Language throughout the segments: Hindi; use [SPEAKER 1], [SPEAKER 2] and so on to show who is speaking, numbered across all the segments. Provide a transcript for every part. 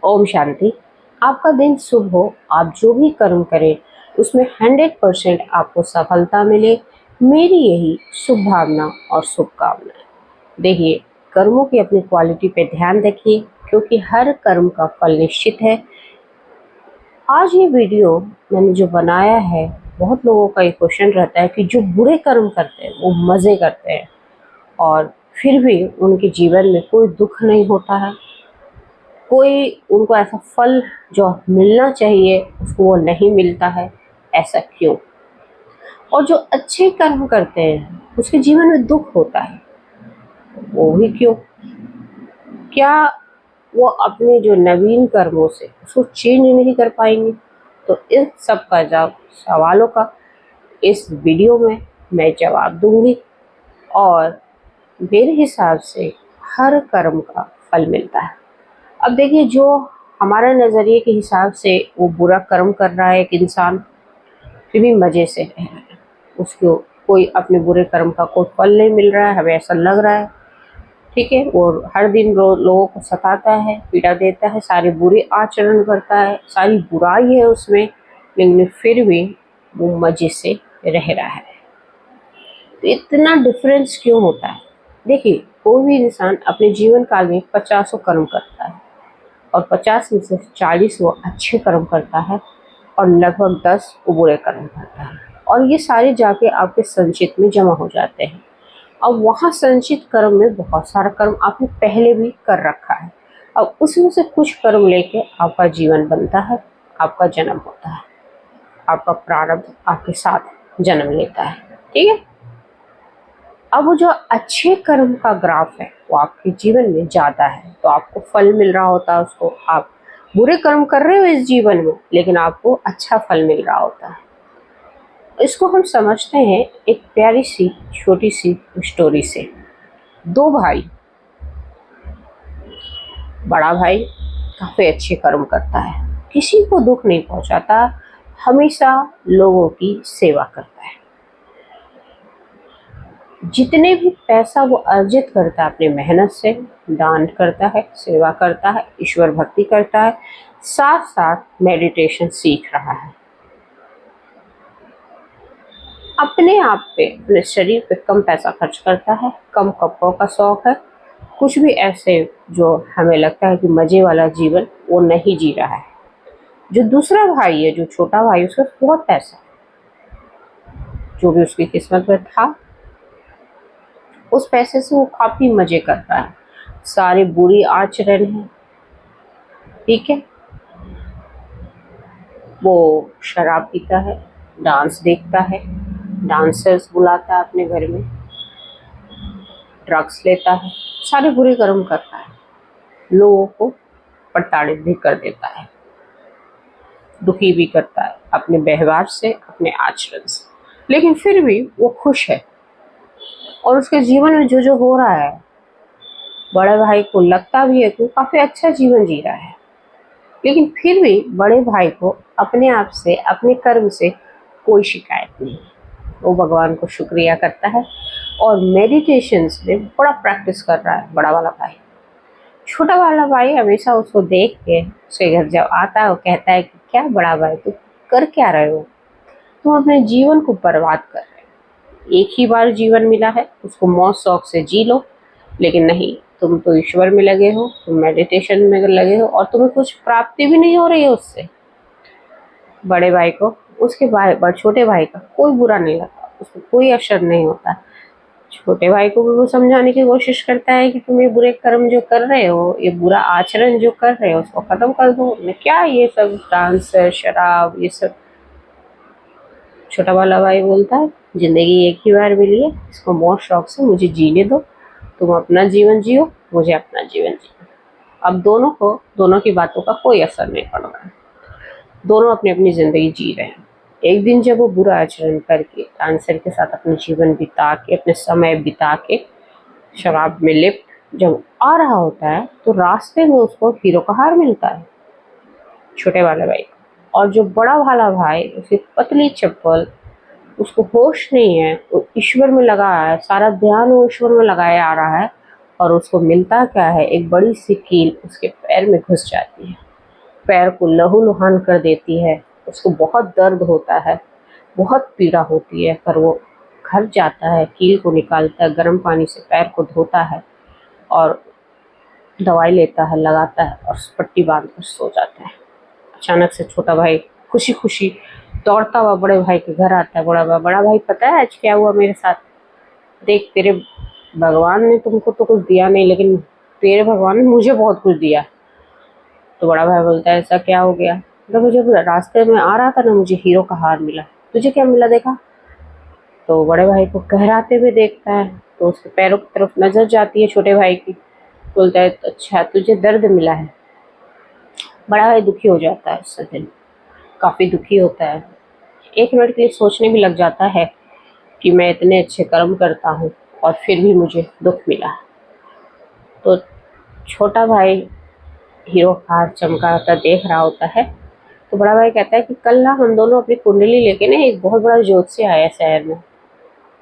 [SPEAKER 1] ओम शांति। आपका दिन शुभ हो। आप जो भी कर्म करें उसमें 100% आपको सफलता मिले, मेरी यही शुभ भावना और शुभकामनाएं। देखिए, कर्मों की अपनी क्वालिटी पे ध्यान रखिए, क्योंकि हर कर्म का फल निश्चित है। आज ये वीडियो मैंने जो बनाया है, बहुत लोगों का ये क्वेश्चन रहता है कि जो बुरे कर्म करते हैं वो मज़े करते हैं और फिर भी उनके जीवन में कोई दुख नहीं होता है, कोई उनको ऐसा फल जो मिलना चाहिए उसको वो नहीं मिलता है, ऐसा क्यों? और जो अच्छे कर्म करते हैं उसके जीवन में दुख होता है, वो भी क्यों? क्या वो अपने जो नवीन कर्मों से उसको चेंज नहीं कर पाएंगे? तो इस सब का जवाब, सवालों का इस वीडियो में मैं जवाब दूंगी। और मेरे हिसाब से हर कर्म का फल मिलता है। अब देखिए, जो हमारा नज़रिए के हिसाब से वो बुरा कर्म कर रहा है एक इंसान, फिर भी मज़े से रह रहा है, उसको कोई अपने बुरे कर्म का कोई फल नहीं मिल रहा है, हमें ऐसा लग रहा है, ठीक है। और हर दिन लोगों को सताता है, पीड़ा देता है, सारे बुरे आचरण करता है, सारी बुराई है उसमें, लेकिन फिर भी वो मज़े से रह रहा है। तो इतना डिफरेंस क्यों होता है? देखिए, कोई भी इंसान अपने जीवन काल में 50 कर्म करता है और 50 में से 40 वो अच्छे कर्म करता है और लगभग 10 वो बुरे कर्म करता है। और ये सारे जाके आपके संचित में जमा हो जाते हैं। अब वहाँ संचित कर्म में बहुत सारा कर्म आपने पहले भी कर रखा है। अब उसमें से कुछ कर्म लेके आपका जीवन बनता है, आपका जन्म होता है, आपका प्रारब्ध आपके साथ जन्म लेता है, ठीक है। अब वो जो अच्छे कर्म का ग्राफ है वो आपके जीवन में ज़्यादा है, तो आपको फल मिल रहा होता है उसको। आप बुरे कर्म कर रहे हो इस जीवन में, लेकिन आपको अच्छा फल मिल रहा होता है। इसको हम समझते हैं एक प्यारी सी छोटी सी स्टोरी से। दो भाई, बड़ा भाई काफ़ी अच्छे कर्म करता है, किसी को दुख नहीं पहुंचाता, हमेशा लोगों की सेवा करता है। जितने भी पैसा वो अर्जित करता है अपने मेहनत से, दान करता है, सेवा करता है, ईश्वर भक्ति करता है, साथ साथ मेडिटेशन सीख रहा है। अपने आप पे, अपने शरीर पे कम पैसा खर्च करता है, कम कपड़ों का शौक है, कुछ भी ऐसे जो हमें लगता है कि मज़े वाला जीवन वो नहीं जी रहा है। जो दूसरा भाई है, जो छोटा भाई, उसका बहुत पैसा है, जो भी उसकी किस्मत में था उस पैसे से वो काफ़ी मज़े करता है, सारे बुरी आचरण हैं, ठीक है। वो शराब पीता है, डांस देखता है, डांसर्स बुलाता है अपने घर में, ड्रग्स लेता है, सारे बुरे कर्म करता है, लोगों को प्रताड़ित भी कर देता है, दुखी भी करता है अपने व्यवहार से, अपने आचरण से, लेकिन फिर भी वो खुश है। और उसके जीवन में जो जो हो रहा है, बड़े भाई को लगता भी है कि वो काफ़ी अच्छा जीवन जी रहा है, लेकिन फिर भी बड़े भाई को अपने आप से, अपने कर्म से कोई शिकायत नहीं है। वो भगवान को शुक्रिया करता है और मेडिटेशंस में बड़ा प्रैक्टिस कर रहा है बड़ा वाला भाई। छोटा वाला भाई हमेशा उसको देख के उसके घर जब आता है, वो कहता है कि क्या बड़ा भाई, तुम कर क्या रहे हो? तुम अपने जीवन को बर्बाद कर रहे हो। एक ही बार जीवन मिला है, उसको मौज शौक से जी लो। लेकिन नहीं, तुम तो ईश्वर में लगे हो, तुम मेडिटेशन में लगे हो और तुम्हें कुछ प्राप्ति भी नहीं हो रही है उससे। बड़े भाई को उसके भाई, छोटे भाई का कोई बुरा नहीं लगता, उसको कोई असर नहीं होता। छोटे भाई को भी वो समझाने की कोशिश करता है कि तुम ये बुरे कर्म जो कर रहे हो, ये बुरा आचरण जो कर रहे हो, उसको खत्म कर दो। क्या ये सब डांस, शराब, ये सब? छोटा वाला भाई बोलता है, जिंदगी एक ही बार मिली है, इसको मौज शौक से मुझे जीने दो। तुम अपना जीवन जियो, मुझे अपना जीवन जियो। अब दोनों की बातों का कोई असर नहीं पड़ रहा है, दोनों अपनी अपनी जिंदगी जी रहे हैं। एक दिन जब वो बुरा आचरण करके, डांसर के साथ अपना जीवन बिता के, अपने समय बिता के, शराब में लिप्त जब आ रहा होता है, तो रास्ते में उसको हीरो का हार मिलता है, छोटे वाले भाई को। और जो बड़ा वाला भाई, उसकी पतली चप्पल, उसको होश नहीं है, वो ईश्वर में लगा है, सारा ध्यान वो ईश्वर में लगाया आ रहा है, और उसको मिलता क्या है? एक बड़ी सी कील उसके पैर में घुस जाती है। पैर को लहूलुहान कर देती है। उसको बहुत दर्द होता है, बहुत पीड़ा होती है, पर वो घर जाता है, कील को निकालता है, गर्म पानी से पैर को धोता है और दवाई लेता है, लगाता है और पट्टी बांध कर सो जाता है। अचानक से छोटा भाई खुशी खुशी दौड़ता हुआ बड़े भाई के घर आता है। बड़ा भाई पता है आज क्या हुआ मेरे साथ? देख, तेरे भगवान ने तुमको तो कुछ दिया नहीं, लेकिन तेरे भगवान ने मुझे बहुत कुछ दिया। तो बड़ा भाई बोलता है ऐसा क्या हो गया? तो मुझे रास्ते में आ रहा था ना, मुझे हीरो का हार मिला। तुझे क्या मिला देखा? तो बड़े भाई को कहराते हुए देखता है, तो उसके पैरों की तरफ नजर जाती है छोटे भाई की। बोलता है अच्छा तुझे दर्द मिला है। बड़ा भाई दुखी हो जाता है, उस दिन काफी दुखी होता है। 1 मिनट के लिए सोचने भी लग जाता है कि मैं इतने अच्छे कर्म करता हूँ और फिर भी मुझे दुख मिला। तो छोटा भाई हीरो का चमकाता देख रहा होता है। तो बड़ा भाई कहता है कि कल ना हम दोनों अपनी कुंडली लेके ना एक बहुत बड़ा ज्योतिषी आया शहर में,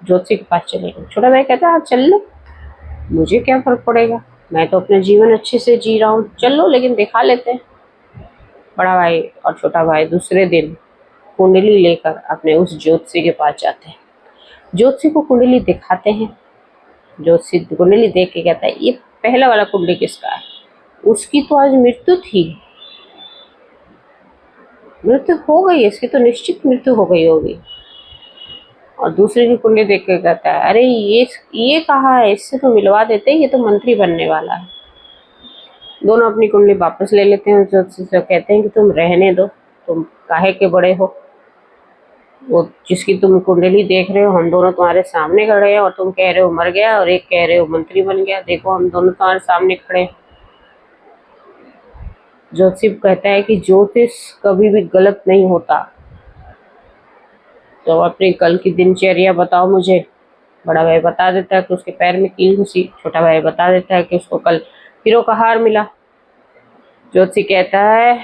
[SPEAKER 1] ज्योतिषी के पास चलेंगे। छोटा भाई कहता है हाँ चल लो, मुझे क्या फर्क पड़ेगा, मैं तो अपना जीवन अच्छे से जी रहा हूँ, चल लो लेकिन दिखा लेते हैं। बड़ा भाई और छोटा भाई दूसरे दिन कुंडली लेकर अपने उस ज्योतिषी के पास जाते हैं। ज्योतिषी को कुंडली दिखाते हैं। ज्योतिषी कुंडली देख के कहता है ये पहला वाला कुंडली किसका है? उसकी तो आज मृत्यु थी, मृत्यु हो गई, इसकी तो निश्चित मृत्यु हो गई होगी। और दूसरे की कुंडली देख के कहता है अरे ये कहा है, इससे तो मिलवा देते, ये तो मंत्री बनने वाला है। दोनों अपनी कुंडली वापस ले लेते हैं। ज्योतिषी से कहते हैं कि तुम रहने दो, तुम काहे के बड़े हो, वो जिसकी तुम कुंडली देख रहे हो हम दोनों तुम्हारे सामने खड़े हैं और तुम कह रहे हो मर गया और एक कह रहे हो मंत्री बन गया, देखो हम दोनों तुम्हारे सामने खड़े हैं। ज्योतिषी कहता है कि ज्योतिष कभी भी गलत नहीं होता, तो अपनी कल की दिनचर्या बताओ मुझे। बड़ा भाई बता देता है कि उसके पैर में कील घुसी। छोटा भाई बता देता है कि उसको कल हीरो का हार मिला। ज्योतिषी कहता है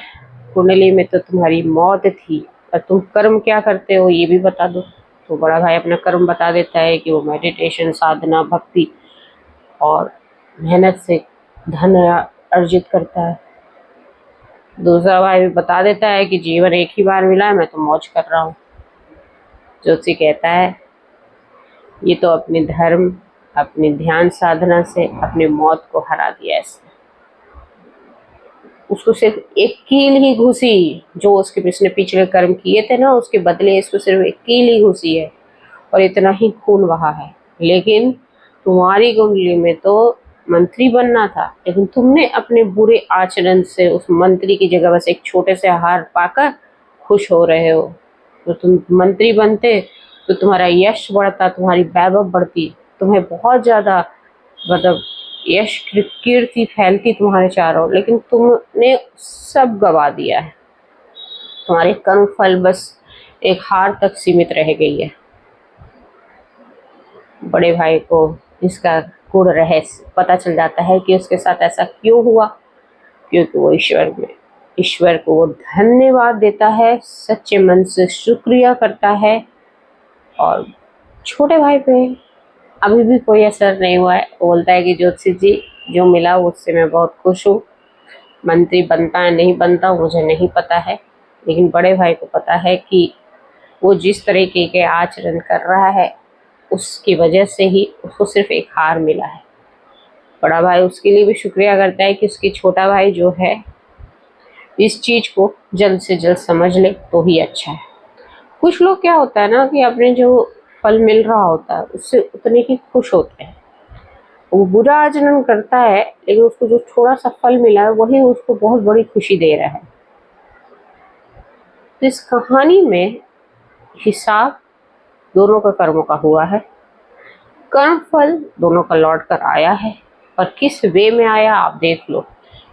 [SPEAKER 1] कुंडली में तो तुम्हारी मौत थी, और तुम कर्म क्या करते हो ये भी बता दो। तो बड़ा भाई अपना कर्म बता देता है कि वो मेडिटेशन, साधना, भक्ति और मेहनत से धन अर्जित करता है। दूसरा भाई भी बता देता है कि जीवन एक ही बार मिला है, मैं तो मौज कर रहा हूँ। ज्योतिषी कहता है ये तो अपने धर्म, अपनी ध्यान साधना से अपनी मौत को हरा दिया इसने। उसको सिर्फ एक कील ही घुसी, जो उसके पिछले कर्म किए थे ना, उसके बदले इसको सिर्फ एक कील ही घुसी है और इतना ही खून बहा है। लेकिन तुम्हारी कुंडली में तो मंत्री बनना था, लेकिन तुमने अपने बुरे आचरण से उस मंत्री की जगह बस एक छोटे से हार पाकर खुश हो रहे हो। तो तुम मंत्री बनते तो तुम्हारा यश बढ़ता, तुम्हारी वैभव बढ़ती, तुम्हें बहुत ज्यादा मतलब यश कीर्ति फैलती तुम्हारे चारों, लेकिन तुमने सब गवा दिया है। तुम्हारे कर्म फल बस एक हार तक सीमित रह गई है। बड़े भाई को इसका गूढ़ रहस्य पता चल जाता है कि उसके साथ ऐसा क्यों हुआ, क्योंकि वो ईश्वर को वो धन्यवाद देता है, सच्चे मन से शुक्रिया करता है। और छोटे भाई पे अभी भी कोई असर नहीं हुआ है। वो बोलता है कि ज्योतिषी जी जो मिला उससे मैं बहुत खुश हूँ, मंत्री बनता है नहीं बनता मुझे नहीं पता है, लेकिन बड़े भाई को पता है कि वो जिस तरीके के आचरण कर रहा है उसकी वजह से ही उसको सिर्फ एक हार मिला है। बड़ा भाई उसके लिए भी शुक्रिया करता है कि उसकी छोटा भाई जो है इस चीज को जल्द से जल्द समझ ले तो ही अच्छा है। कुछ लोग क्या होता है ना कि अपने जो फल मिल रहा होता है उससे उतने ही खुश होते हैं। वो बुरा आचरण करता है लेकिन उसको जो थोड़ा सा फल मिला है वही उसको बहुत बड़ी खुशी दे रहा है। तो इस कहानी में हिसाब दोनों का कर्मों का हुआ है, कर्म फल दोनों का लौट कर आया है। और किस वे में आया आप देख लो।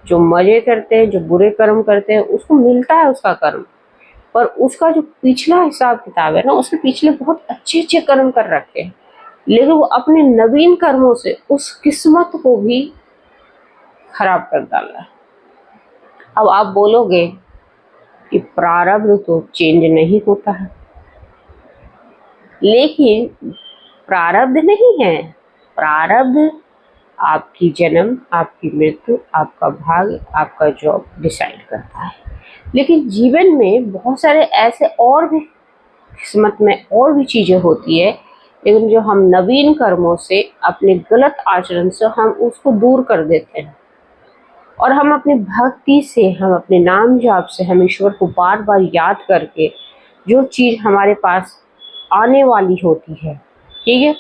[SPEAKER 1] जो मजे करते हैं, जो बुरे कर्म करते हैं उसको मिलता है उसका कर्म, पर उसका जो पिछला हिसाब किताब है ना उसने पिछले बहुत अच्छे अच्छे कर्म कर रखे हैं, लेकिन वो अपने नवीन कर्मों से उस किस्मत को भी खराब कर डाला है। अब आप बोलोगे कि प्रारब्ध तो चेंज नहीं होता है, लेकिन प्रारब्ध नहीं है, प्रारब्ध आपकी जन्म, आपकी मृत्यु, आपका भाग्य, आपका जॉब डिसाइड करता है। लेकिन जीवन में बहुत सारे ऐसे और भी किस्मत में और भी चीज़ें होती है, लेकिन जो हम नवीन कर्मों से, अपने गलत आचरण से हम उसको दूर कर देते हैं, और हम अपनी भक्ति से, हम अपने नाम जाप से, हम ईश्वर को बार बार याद करके जो चीज़ हमारे पास आने वाली होती है, ठीक है।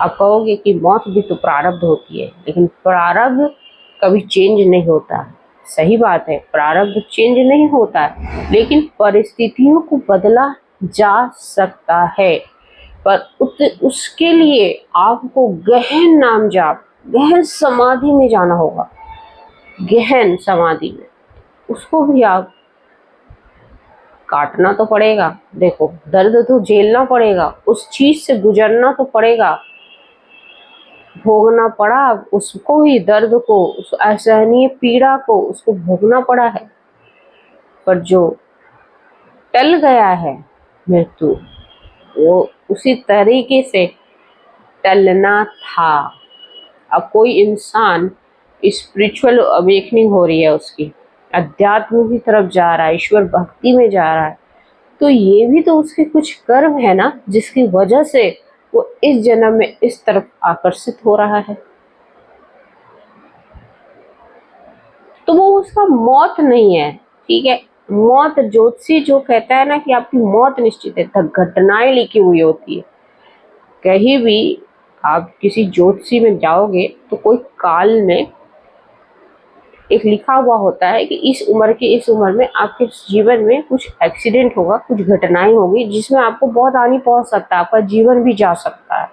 [SPEAKER 1] आप कहोगे कि मौत भी तो प्रारब्ध होती है, लेकिन प्रारब्ध कभी चेंज नहीं होता। सही बात है, प्रारब्ध चेंज नहीं होता है, लेकिन परिस्थितियों को बदला जा सकता है। पर उसके लिए आपको गहन नाम जाप, गहन समाधि में जाना होगा। गहन समाधि में उसको भी आप काटना तो पड़ेगा। देखो, दर्द तो झेलना पड़ेगा, उस चीज से गुजरना तो पड़ेगा, भोगना पड़ा उसको ही, दर्द को, उस असहनीय पीड़ा को उसको भोगना पड़ा है। पर जो टल गया है मृत्यु, वो उसी तरीके से टलना था। अब कोई इंसान स्पिरिचुअल अवेकनिंग हो रही है, उसकी अध्यात्म की तरफ जा रहा है, ईश्वर भक्ति में जा रहा है, तो ये भी तो उसके कुछ कर्म है ना, जिसकी वजह से वो इस जन्म में इस तरफ आकर्षित हो रहा है। तो वो उसका मौत नहीं है, ठीक है। मौत, ज्योतिषी जो कहता है ना कि आपकी मौत निश्चित है, घटनाएं लिखी हुई होती है। कहीं भी आप किसी ज्योतिषी में जाओगे तो कोई काल में एक लिखा हुआ होता है कि इस उम्र के इस उम्र में आपके जीवन में कुछ एक्सीडेंट होगा, कुछ घटनाएं होगी जिसमें आपको बहुत हानि पहुंच सकता है, आपका जीवन भी जा सकता है।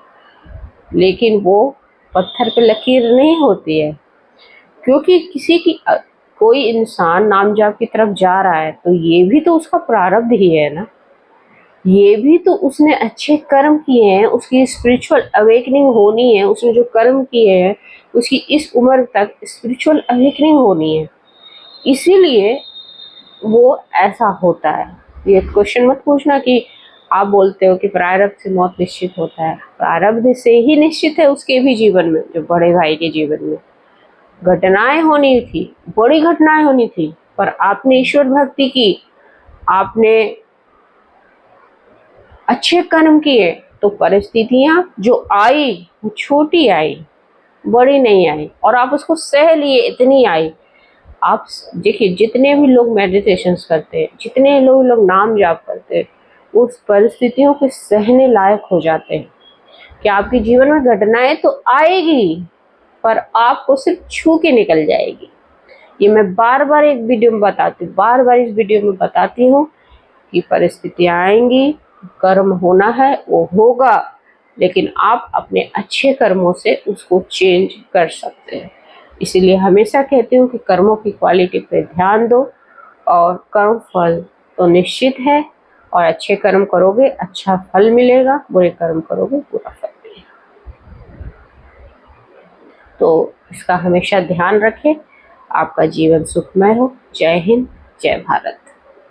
[SPEAKER 1] लेकिन वो पत्थर पे लकीर नहीं होती है, क्योंकि किसी की कोई इंसान नाम जाप की तरफ जा रहा है तो ये भी तो उसका प्रारब्ध ही है ना। ये भी तो उसने अच्छे कर्म किए हैं, उसकी स्पिरिचुअल अवेकनिंग होनी है, उसने जो कर्म किए हैं उसकी इस उम्र तक स्पिरिचुअल अवेकनिंग होनी है, इसीलिए वो ऐसा होता है। ये क्वेश्चन मत पूछना कि आप बोलते हो कि प्रारब्ध से मौत निश्चित होता है। प्रारब्ध से ही निश्चित है उसके भी जीवन में, जो बड़े भाई के जीवन में घटनाएं होनी थी, बड़ी घटनाएं होनी थी, पर आपने ईश्वर भक्ति की, आपने अच्छे कर्म किए, तो परिस्थितियां जो आई वो छोटी आई, बड़ी नहीं आई, और आप उसको सह लिए, इतनी आई। आप देखिए, जितने भी लोग मेडिटेशन करते हैं, जितने लोग नाम जाप करते हैं, उस परिस्थितियों के सहने लायक हो जाते हैं कि आपके जीवन में घटनाएं तो आएगी, पर आपको सिर्फ छू के निकल जाएगी। ये मैं बार बार एक वीडियो में बताती हूँ, बार बार इस वीडियो में बताती हूँ कि परिस्थितियां आएंगी, कर्म होना है वो होगा, लेकिन आप अपने अच्छे कर्मों से उसको चेंज कर सकते हैं। इसीलिए हमेशा कहती हूँ कि कर्मों की क्वालिटी पे ध्यान दो, और कर्म फल तो निश्चित है, और अच्छे कर्म करोगे अच्छा फल मिलेगा, बुरे कर्म करोगे बुरा फल मिलेगा। तो इसका हमेशा ध्यान रखें। आपका जीवन सुखमय हो। जय हिंद, जय भारत।